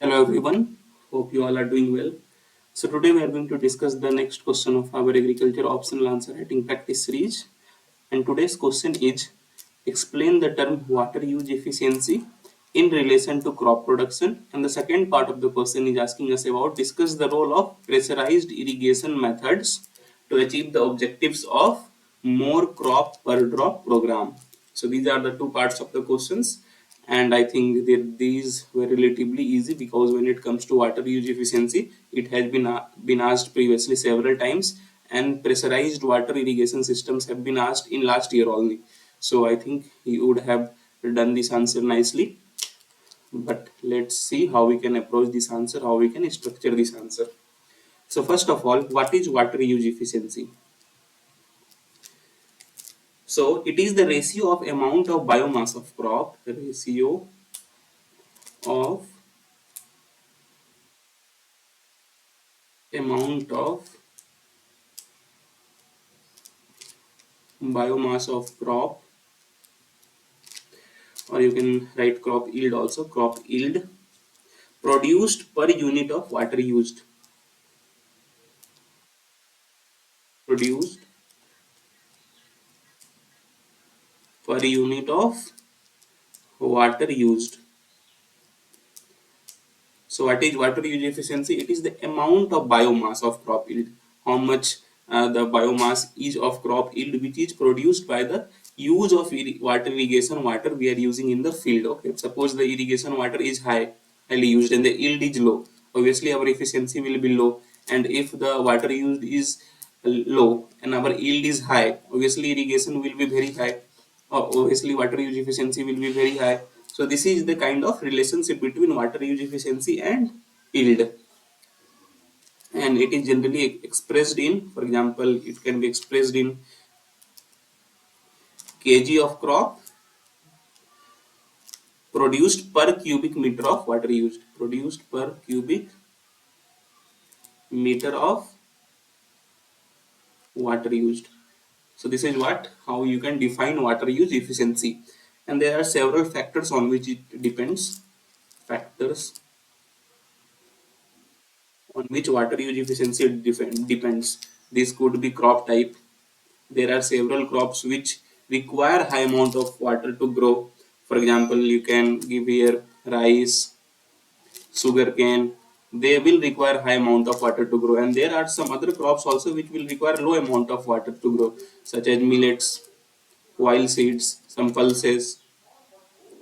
Hello everyone, hope you all are doing well. So today we are going to discuss the next question of our agriculture optional answer writing practice series. And today's question is explain the term water use efficiency in relation to crop production. And the second part of the question is asking us about discuss the role of pressurized irrigation methods to achieve the objectives of more crop per drop program. So these are the two parts of the questions, and I think that these were relatively easy because when it comes to water use efficiency, it has been asked previously several times, and pressurized water irrigation systems have been asked in last year only. So I think you would have done this answer nicely. But let's see how we can approach this answer, how we can structure this answer. So first of all, what is water use efficiency? So it is the ratio of amount of biomass of crop, the ratio of amount of biomass of crop, or you can write crop yield also, crop yield produced per unit of water used, produced per unit of water used. So what is water use efficiency? It is the amount of biomass of crop yield, how much the biomass is of crop yield which is produced by the use of water irrigation water we are using in the field. Okay, suppose the irrigation water is highly used and the yield is low. Obviously our efficiency will be low, and if the water used is low and our yield is high, obviously irrigation will be very high. Obviously water use efficiency will be very high. So this is the kind of relationship between water use efficiency and yield, and it is generally expressed in, for example, it can be expressed in kg of crop produced per cubic meter of water used, produced per cubic meter of water used. So this is what how you can define water use efficiency, and there are several factors on which it depends. Factors on which water use efficiency depends. This could be crop type. There are several crops which require high amount of water to grow. For example, you can give here rice, sugarcane. They will require high amount of water to grow, and there are some other crops also which will require low amount of water to grow, such as millets, oil seeds, some pulses.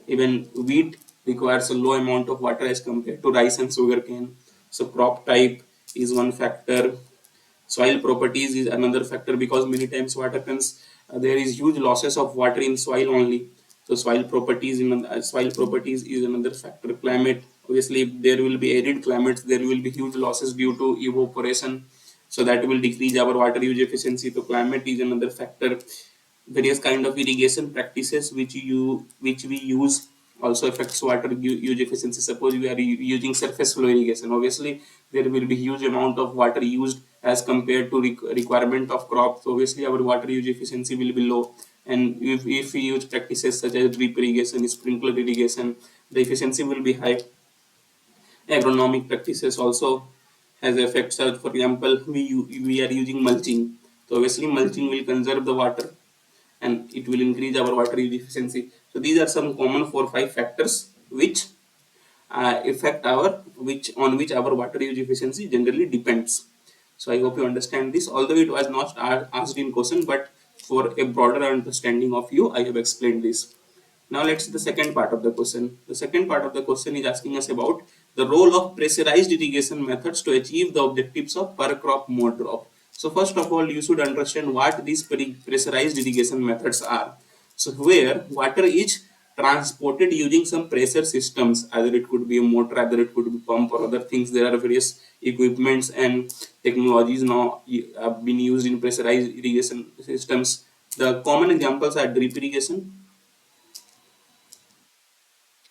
Even wheat requires a low amount of water as compared to rice and sugarcane. So crop type is one factor. Soil properties is another factor, because many times what happens, there is huge losses of water in soil only. So soil properties is another factor. Climate, obviously if there will be arid climates, there will be huge losses due to evaporation, so that will decrease our water use efficiency. So climate is another factor. Various kind of irrigation practices which we use also affects water use efficiency. Suppose we are using surface flow irrigation, obviously there will be huge amount of water used as compared to requirement of crops. So obviously our water use efficiency will be low. And if we use practices such as drip irrigation, sprinkler irrigation, the efficiency will be high. Agronomic practices also has effects. For example, we are using mulching, so obviously mulching will conserve the water and it will increase our water use efficiency. So these are some common 4 5 factors which affect our which our water use efficiency generally depends. So I hope you understand this, although it was not asked in question, but for a broader understanding of you I have explained this. Now let's see the second part of the question. The second part of the question is asking us about the role of pressurized irrigation methods to achieve the objectives of per crop more drop. So first of all, you should understand what these pressurized irrigation methods are. So where water is transported using some pressure systems, either it could be a motor, either it could be pump or other things. There are various equipments and technologies now have been used in pressurized irrigation systems. The common examples are drip irrigation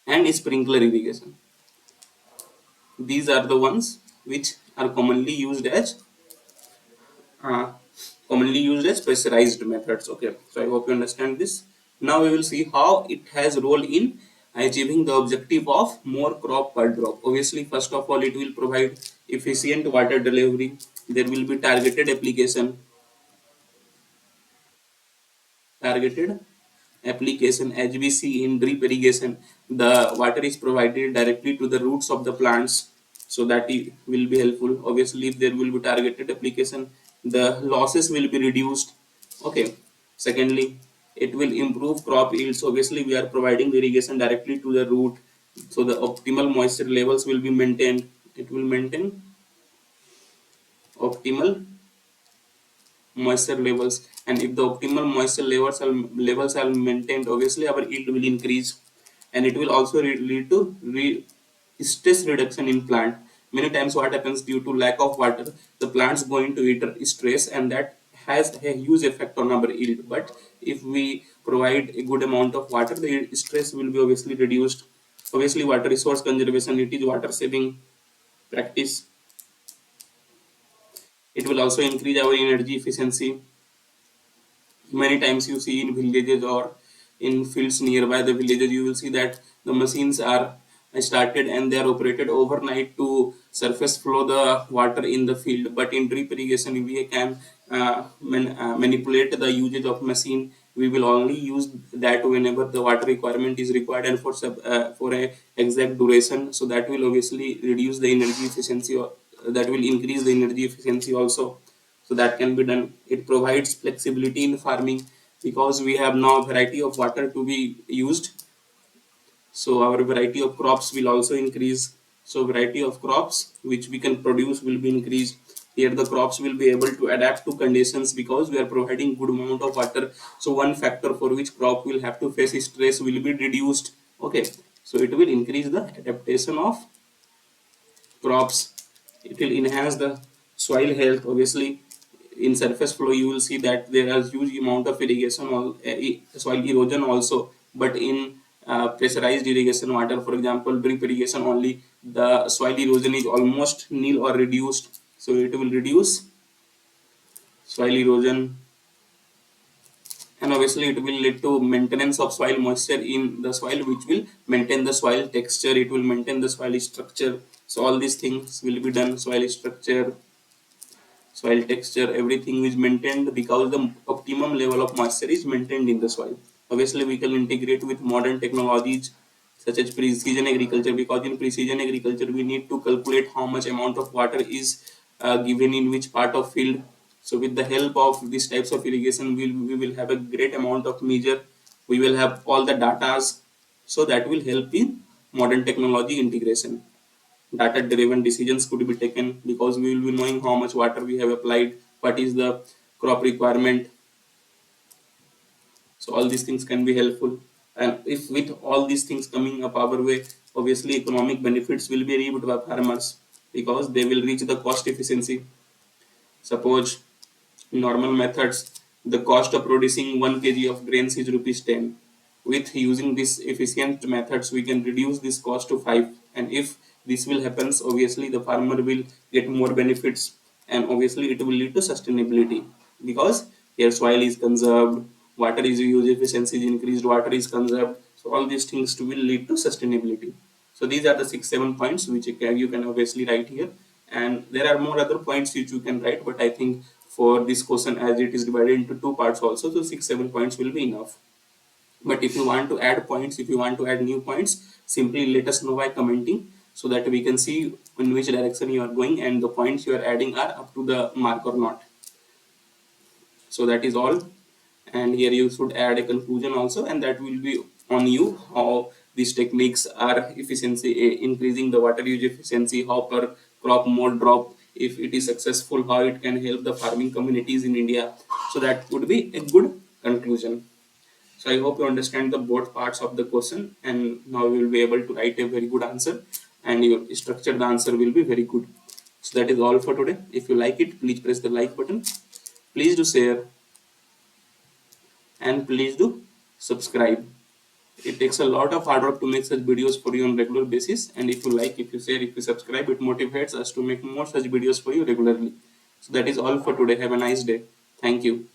and sprinkler irrigation. These are the ones which are uh, commonly used as pressurized methods. Okay, so I hope you understand this. Now we will see how it has role in achieving the objective of more crop per drop. Obviously, first of all, it will provide efficient water delivery. There will be targeted application. As we see in drip irrigation, the water is provided directly to the roots of the plants, so that it will be helpful. Obviously, if there will be targeted application, the losses will be reduced. Okay. Secondly, it will improve crop yields. Obviously, we are providing irrigation directly to the root, so the optimal moisture levels will be maintained. It will maintain optimal moisture levels, and if the optimal moisture levels are maintained, obviously our yield will increase. And it will also lead to stress reduction in plant. Many times what happens, due to lack of water, the plants go into stress, and that has a huge effect on our yield. But if we provide a good amount of water, the stress will be obviously reduced. Obviously, water resource conservation, it is water saving practice. It will also increase our energy efficiency. Many times you see in villages or in fields nearby the villages, you will see that the machines are started and they are operated overnight to surface flow the water in the field. But in drip irrigation, we can manipulate the usage of machine. We will only use that whenever the water requirement is required, and for a exact duration. So that will obviously reduce the energy efficiency, or that will increase the energy efficiency also. So that can be done. It provides flexibility in farming, because we have now a variety of water to be used, so our variety of crops will also increase. So variety of crops which we can produce will be increased. Here the crops will be able to adapt to conditions, because we are providing good amount of water. So one factor for which crop will have to face stress will be reduced. Okay. So it will increase the adaptation of crops. It will enhance the soil health. Obviously, in surface flow you will see that there is huge amount of irrigation or soil erosion also. But in pressurized irrigation water, for example drip irrigation only, the soil erosion is almost nil or reduced. So it will reduce soil erosion, and obviously it will lead to maintenance of soil moisture in the soil, which will maintain the soil texture. It will maintain the soil structure. So all these things will be done. Soil structure, soil texture, everything is maintained, because the optimum level of moisture is maintained in the soil. Obviously, we can integrate with modern technologies such as precision agriculture, because in precision agriculture we need to calculate how much amount of water is given in which part of field. So with the help of these types of irrigation, we will have a great amount of measure. We will have all the datas, so that will help in modern technology integration. Data driven decisions could be taken, because we will be knowing how much water we have applied, what is the crop requirement. So all these things can be helpful. And if with all these things coming up our way, obviously economic benefits will be reaped by farmers, because they will reach the cost efficiency. Suppose normal methods, the cost of producing 1 kg of grains is rupees 10. With using these efficient methods, we can reduce this cost to 5. And if this will happen, obviously the farmer will get more benefits, and obviously it will lead to sustainability, because their soil is conserved, water is used, efficiency is increased, water is conserved. So all these things will lead to sustainability. So these are the 6-7 points which you can obviously write here, and there are more other points which you can write, but I think for this question, as it is divided into 2 parts also, so 6-7 points will be enough. But if you want to add points, if you want to add new points, simply let us know by commenting, so that we can see in which direction you are going and the points you are adding are up to the mark or not. So that is all. And here you should add a conclusion also, and that will be on you, how these techniques are efficiency increasing the water use efficiency, how per crop more drop, if it is successful, how it can help the farming communities in India. So that would be a good conclusion. So I hope you understand the both parts of the question, and now you will be able to write a very good answer, and your structured answer will be very good. So that is all for today. If you like it, please press the like button. Please do share, and please do subscribe. It takes a lot of hard work to make such videos for you on regular basis, and if you like, if you share, if you subscribe, it motivates us to make more such videos for you regularly. So that is all for today. Have a nice day. Thank you.